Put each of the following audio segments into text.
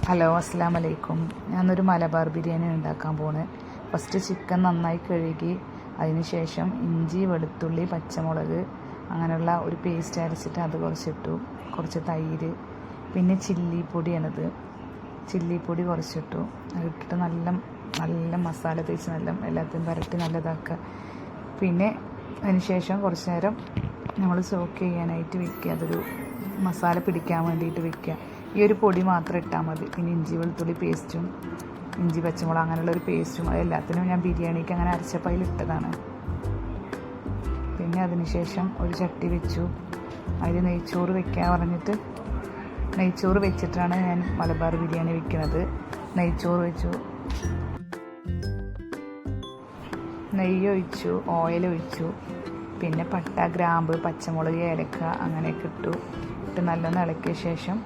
Hello, അസ്സലാമു അലൈക്കും. ഞാനൊരു മലബാർ ബിരിയാണി ഉണ്ടാക്കാൻ പോണ്. ഫസ്റ്റ് ചിക്കൻ നന്നായി കഴുകി അതിന് ശേഷം ഇഞ്ചി, വെളുത്തുള്ളി, പച്ചമുളക് അങ്ങനെയുള്ള ഒരു പേസ്റ്റ് അരച്ചിട്ട് അത് കുറച്ചിട്ടു. കുറച്ച് തൈര്, പിന്നെ ചില്ലിപ്പൊടിയാണിത്. ചില്ലിപ്പൊടി കുറച്ചിട്ടു. അതിട്ടിട്ട് നല്ല മസാല തേച്ച് നല്ല എല്ലാத்தைയും പുരട്ടി നല്ലതാക്കുക. പിന്നെ അതിന് ശേഷം കുറച്ച് നേരം നമ്മൾ സോക്ക് ചെയ്യാനായിട്ട് വെക്കുക. അതൊരു മസാല പിടിക്കാൻ വേണ്ടിയിട്ട് വെക്കുക. ഈ ഒരു പൊടി മാത്രം ഇട്ടാൽ മതി. പിന്നെ ഇഞ്ചി വെളുത്തുള്ളി പേസ്റ്റും ഇഞ്ചി പച്ചമുളക് അങ്ങനെയുള്ളൊരു പേസ്റ്റും അത് എല്ലാത്തിനും ഞാൻ ബിരിയാണിക്ക് അങ്ങനെ അരച്ചപ്പോൾ അതിലിട്ടതാണ്. പിന്നെ അതിന് ശേഷം ഒരു ചട്ടി വെച്ചു. അതിൽ നെയ്ച്ചോറ് വെക്കാൻ പറഞ്ഞിട്ട് നെയ്ച്ചോറ് വെച്ചിട്ടാണ് ഞാൻ മലബാർ ബിരിയാണി വെക്കുന്നത്. നെയ്ച്ചോറ് വെച്ചു, നെയ്യ് ഒഴിച്ചു, ഓയിൽ ഒഴിച്ചു, പിന്നെ പട്ട, ഗ്രാമ്പ്, പച്ചമുളക്, ഏലക്ക അങ്ങനെയൊക്കെ ഇട്ട് നല്ലോണം ഇളക്കിയ ശേഷം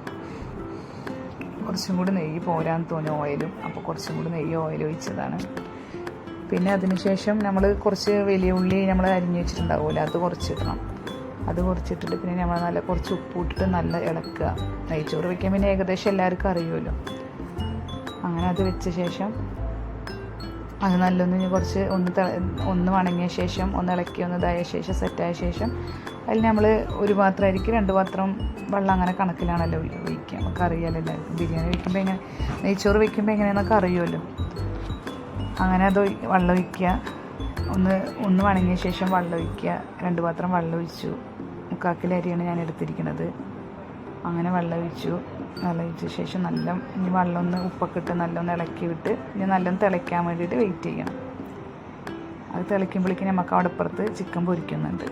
കുറച്ചും കൂടി നെയ്യ് പോരാന്ന് തോന്നി ഓയിലും, അപ്പോൾ കുറച്ചും കൂടി ഓയിൽ ഒഴിച്ചതാണ്. പിന്നെ അതിന് ശേഷം നമ്മൾ കുറച്ച് വലിയ ഉള്ളി നമ്മൾ അരിഞ്ഞ് വെച്ചിട്ടുണ്ടാവുമല്ലോ, അത് കുറച്ചിടണം. അത് കുറച്ചിട്ടിട്ട് പിന്നെ നമ്മൾ നല്ല കുറച്ച് ഉപ്പ് ഇട്ടിട്ട് നല്ല ഇളക്കുക. നെയ്ച്ചോറ് വയ്ക്കാൻ പിന്നെ ഏകദേശം എല്ലാവർക്കും അറിയുമല്ലോ. അങ്ങനെ അത് വെച്ച ശേഷം അത് നല്ലൊന്ന് കുറച്ച് ഒന്ന് വണങ്ങിയ ശേഷം ഒന്ന് ഇളക്കി ഇതായ ശേഷം സെറ്റായ ശേഷം അതിൽ നമ്മൾ ഒരു പാത്രം അരിക്ക് 2 പാത്രം വെള്ളം അങ്ങനെ കണക്കിലാണല്ലോ ഒഴിക്കുക. നമുക്ക് അറിയാമല്ലോ എല്ലാവർക്കും ബിരിയാണി വയ്ക്കുമ്പോൾ എങ്ങനെ, നെയ്ച്ചോറ് വയ്ക്കുമ്പോൾ എങ്ങനെയാണെന്നൊക്കെ അറിയുമല്ലോ. അങ്ങനെ അത് വെള്ളം ഒഴിക്കുക. ഒന്ന് വണങ്ങിയ ശേഷം വെള്ളം ഒഴിക്കുക. 2 പാത്രം വെള്ളം ഒഴിച്ചു. 3/4 കിലോ അരിയാണ് ഞാൻ എടുത്തിരിക്കുന്നത്. അങ്ങനെ വെള്ളം ഒഴിച്ച ശേഷം ഇനി വെള്ളം ഒന്ന് ഉപ്പൊക്കെ ഇട്ട് നല്ലൊന്ന് ഇളക്കി വിട്ട് ഇനി നല്ലൊന്ന് തിളയ്ക്കാൻ വേണ്ടിയിട്ട് വെയിറ്റ് ചെയ്യണം. അത് തിളയ്ക്കുമ്പോഴേക്കും നമുക്ക് അവിടെ അപ്പുറത്ത് ചിക്കൻ പൊരിക്കുന്നുണ്ട്.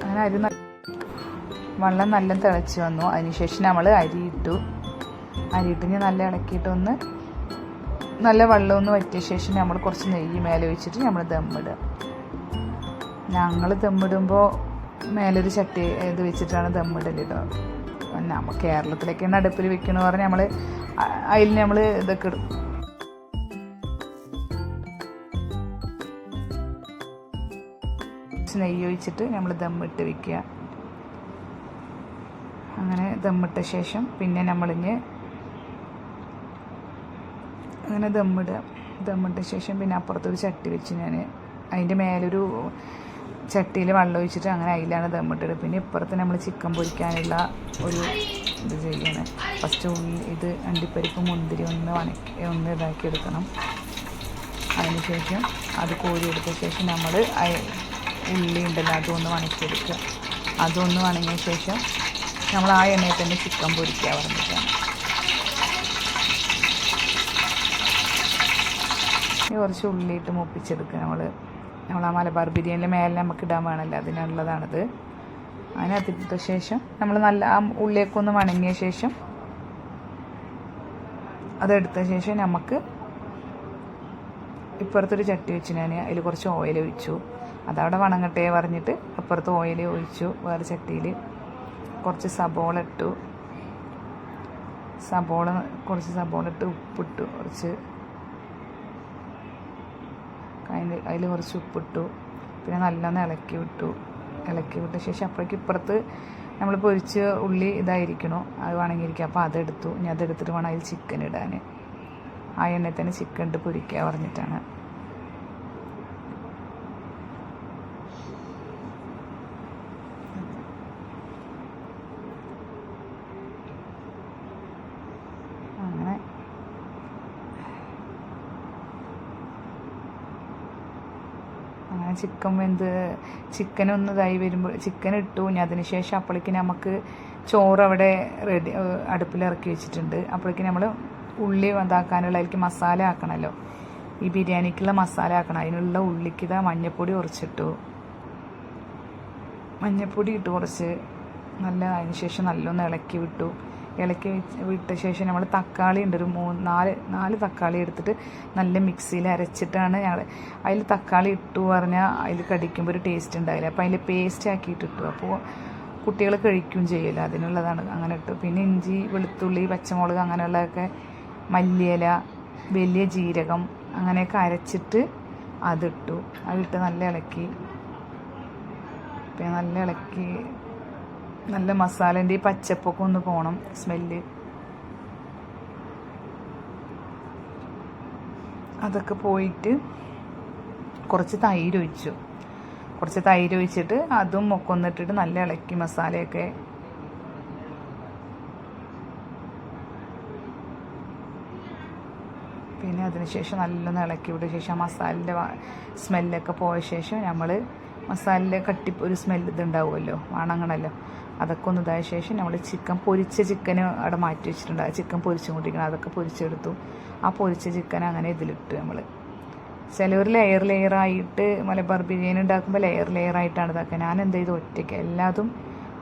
അങ്ങനെ വെള്ളം നല്ല തിളച്ച് വന്നു. അതിനുശേഷം നമ്മൾ അരിയിട്ട് ഇനി നല്ല ഇളക്കിയിട്ട് നല്ല വെള്ളം ഒന്ന് വറ്റിയ ശേഷം നമ്മൾ കുറച്ച് നെയ്യ് മേലെ ഒഴിച്ചിട്ട് നമ്മൾ ദമ്മിടുക. ഞങ്ങൾ ദമ്മിടുമ്പോൾ മേലൊരു ചട്ടി ഇത് വെച്ചിട്ടാണ് ദമ്മിടൽ കേട്ടോ. നമ്മൾ കേരളത്തിലേക്കാണ് അടുപ്പിൽ വെക്കണമെന്ന് പറഞ്ഞാൽ അതിൽ നമ്മൾ ഇതൊക്കെ ഇടും. നെയ്യ് ഒഴിച്ചിട്ട് നമ്മൾ ദമ്മിട്ട് വെക്കുക. അങ്ങനെ ദമ്മിട്ട ശേഷം പിന്നെ നമ്മളിഞ്ഞ് അങ്ങനെ ദമ്മിട്ട ശേഷം പിന്നെ അപ്പുറത്തൊരു ചട്ടി വെച്ച് ഞാൻ അതിൻ്റെ മേലൊരു ചട്ടിയിൽ വെള്ളം ഒഴിച്ചിട്ട് അങ്ങനെ അതിലാണ് ദമ്മിട്ടത്. പിന്നെ ഇപ്പുറത്ത് നമ്മൾ ചിക്കൻ പൊരിക്കാനുള്ള ഒരു ഇത് ചെയ്യണം. ഫസ്റ്റ് ഇത് അണ്ടിപ്പരിപ്പ്, മുന്തിരി ഒന്ന് ഇതാക്കി എടുക്കണം. അതിന് ശേഷം അത് കോരിയെടുത്ത ശേഷം നമ്മൾ ഉള്ളി ഉണ്ടല്ലോ അതൊന്ന് വണക്കിയെടുക്കുക. അതൊന്ന് വണങ്ങിയ ശേഷം നമ്മൾ ആ എണ്ണയിൽ തന്നെ ചിക്കൻ പൊരിക്കുക പറഞ്ഞിട്ടാണ്. കുറച്ച് ഉള്ളിയിട്ട് മൂപ്പിച്ചെടുക്കുക. നമ്മൾ ആ മലബാർ ബിരിയാണിയിലെ മേലെ നമുക്ക് ഇടാൻ വേണമല്ലോ, അതിനുള്ളതാണിത്. അതിനകത്തിട്ട ശേഷം നമ്മൾ നല്ല ആ ഉള്ളിയൊക്കെ ഒന്ന് വണങ്ങിയ ശേഷം അതെടുത്ത ശേഷം നമുക്ക് ഇപ്പുറത്തൊരു ചട്ടി വെച്ച് ഞാൻ അതിൽ കുറച്ച് ഓയിൽ ഒഴിച്ചു. അതവിടെ വണങ്ങട്ടെ പറഞ്ഞിട്ട് അപ്പുറത്ത് ഓയിൽ ഒഴിച്ചു. വേറെ ചട്ടിയിൽ കുറച്ച് സബോള ഇട്ടു. കുറച്ച് സബോള ഇട്ട് ഉപ്പിട്ടു. അതിൽ കുറച്ച് ഉപ്പിട്ടു. പിന്നെ നല്ലോണം ഇളക്കി വിട്ട ശേഷം അപ്പോഴേക്കും ഇപ്പുറത്ത് നമ്മൾ പൊരിച്ച് ഉള്ളി ഇതായിരിക്കണോ അത് വണങ്ങിയിരിക്കുക. അപ്പോൾ അതെടുത്തു. ഇനി അതെടുത്തിട്ട് വേണം അതിൽ ചിക്കൻ ഇടാൻ. ആ എണ്ണയിൽ തന്നെ ചിക്കൻ ഇട്ട് പൊരിക്കുക പറഞ്ഞിട്ടാണ്. അങ്ങനെ ചിക്കനൊന്ന് ഇതായി വരുമ്പോൾ ചിക്കൻ ഇട്ടു. ഇനി അതിന് ശേഷം അപ്പോഴേക്കും നമുക്ക് ചോറ് അവിടെ അടുപ്പിൽ ഇറക്കി വെച്ചിട്ടുണ്ട്. അപ്പോഴേക്കും നമ്മൾ ഉള്ളി ഇതാക്കാനുള്ള അതിലേക്ക് മസാല ആക്കണമല്ലോ, ഈ ബിരിയാണിക്കുള്ള മസാല ആക്കണം. അതിനുള്ള ഉള്ളിക്ക് മഞ്ഞൾപ്പൊടി കുറച്ചിട്ടു. മഞ്ഞൾപ്പൊടി ഇട്ട് കുറച്ച് അതിന് ശേഷം നല്ലൊന്ന് ഇളക്കി വിട്ട ശേഷം നമ്മൾ തക്കാളി ഉണ്ട്, ഒരു 4 തക്കാളി എടുത്തിട്ട് നല്ല മിക്സിയിൽ അരച്ചിട്ടാണ് ഞങ്ങൾ അതിൽ തക്കാളി ഇട്ടു പറഞ്ഞാൽ അതിൽ കടിക്കുമ്പോൾ ഒരു ടേസ്റ്റ് ഉണ്ടാവില്ല. അപ്പോൾ അതിൽ പേസ്റ്റ് ആക്കിയിട്ട് ഇട്ടു. അപ്പോൾ കുട്ടികൾ കഴിക്കുകയും ചെയ്യില്ല, അതിനുള്ളതാണ് അങ്ങനെ ഇട്ടു. പിന്നെ ഇഞ്ചി, വെളുത്തുള്ളി, പച്ചമുളക് അങ്ങനെയുള്ളതൊക്കെ, മല്ലിയില, വലിയ ജീരകം അങ്ങനെയൊക്കെ അരച്ചിട്ട് അതിട്ട് നല്ല ഇളക്കി. പിന്നെ നല്ല ഇളക്കി നല്ല മസാലേൻ്റെ ഈ പച്ചപ്പൊക്കെ ഒന്ന് പോകണം, സ്മെല്ല്. അതൊക്കെ പോയിട്ട് കുറച്ച് തൈര് ഒഴിച്ചിട്ട് അതും ഒക്കെ ഒന്നിട്ടിട്ട് നല്ല ഇളക്കി മസാലയൊക്കെ. പിന്നെ അതിനുശേഷം നല്ലോണം ഇളക്കി വിട്ട ശേഷം മസാലൻ്റെ സ്മെല്ലൊക്കെ പോയ ശേഷം നമ്മൾ മസാലയിലെ ഒരു സ്മെല്ല് ഇതുണ്ടാവുമല്ലോ, വണങ്ങണമല്ലോ, അതൊക്കെ ഒന്ന് ഇതായ ശേഷം നമ്മൾ പൊരിച്ച ചിക്കന് അവിടെ മാറ്റി വെച്ചിട്ടുണ്ട്. ചിക്കൻ പൊരിച്ചും കൊണ്ടിരിക്കണം, അതൊക്കെ പൊരിച്ചെടുത്തു. ആ പൊരിച്ച ചിക്കൻ അങ്ങനെ ഇതിലിട്ട് നമ്മൾ ചിലവർ ലെയറായിട്ട് മലബാർ ബിരിയാണി ഉണ്ടാക്കുമ്പോൾ ലെയറായിട്ടാണ് ഇതാക്കുക. ഞാൻ എന്ത് ചെയ്തു, ഒറ്റയ്ക്ക് എല്ലാതും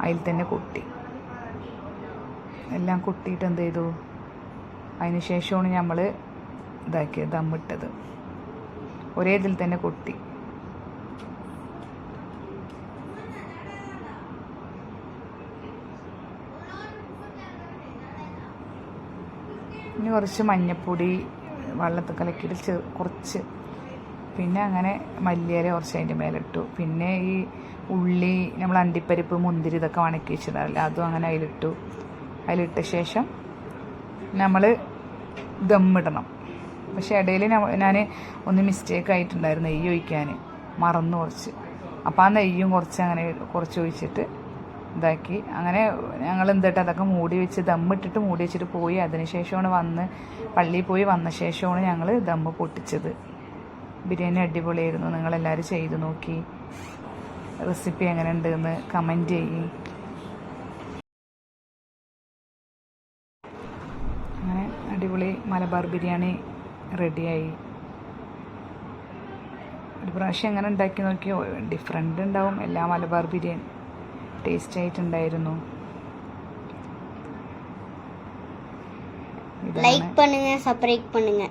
അതിൽ തന്നെ കൊട്ടി, എല്ലാം കൊട്ടിയിട്ട് എന്ത് ചെയ്തു, അതിന് ശേഷമാണ് നമ്മൾ ഇതാക്കിയത്, ദമ്മിട്ടത്. ഒരേ ഇതിൽ തന്നെ കൊട്ടി. ഇനി കുറച്ച് മഞ്ഞൾപ്പൊടി വെള്ളത്തിൽ കലക്കിയിട്ട് കുറച്ച്, പിന്നെ അങ്ങനെ മല്ലിയില കുറച്ച് അതിൻ്റെ മേലിട്ടു. പിന്നെ ഈ ഉള്ളി, നമ്മൾ അണ്ടിപ്പരിപ്പ് മുന്തിരി ഇതൊക്കെ വണക്കി വെച്ചിടാറില്ല, അതും അങ്ങനെ അതിലിട്ട ശേഷം നമ്മൾ ദമ്മിടണം. പക്ഷേ ഇടയിൽ ഞാൻ ഒന്ന് മിസ്റ്റേക്ക് ആയിട്ടുണ്ടായിരുന്നു, നെയ്യ് ഒഴിക്കാൻ മറന്നു കുറച്ച്. അപ്പോൾ ആ നെയ്യും കുറച്ച് ഒഴിച്ചിട്ട് ഇതാക്കി. അങ്ങനെ ഞങ്ങൾ എന്തിട്ട് അതൊക്കെ ദമ്മിട്ടിട്ട് മൂടി വെച്ചിട്ട് പോയി. അതിന് ശേഷമാണ് പള്ളിയിൽ പോയി വന്ന ശേഷമാണ് ഞങ്ങൾ ദമ്മ് പൊട്ടിച്ചത്. ബിരിയാണി അടിപൊളിയായിരുന്നു. നിങ്ങളെല്ലാവരും ചെയ്ത് നോക്കി. റെസിപ്പി എങ്ങനെ ഉണ്ടെന്ന് കമൻറ്റ് ചെയ്യും. അങ്ങനെ അടിപൊളി മലബാർ ബിരിയാണി റെഡിയായി. ഒരു പ്രാവശ്യം എങ്ങനെ ഉണ്ടാക്കി നോക്കിയോ, ഡിഫറെൻ്റ് ഉണ്ടാവും. എല്ലാ മലബാർ ബിരിയാണി ടേസ്റ്റ് ആയിട്ടുണ്ടായിരുന്നു. லைக் பண்ணுங்க, சப்ஸ்கிரைப் பண்ணுங்க.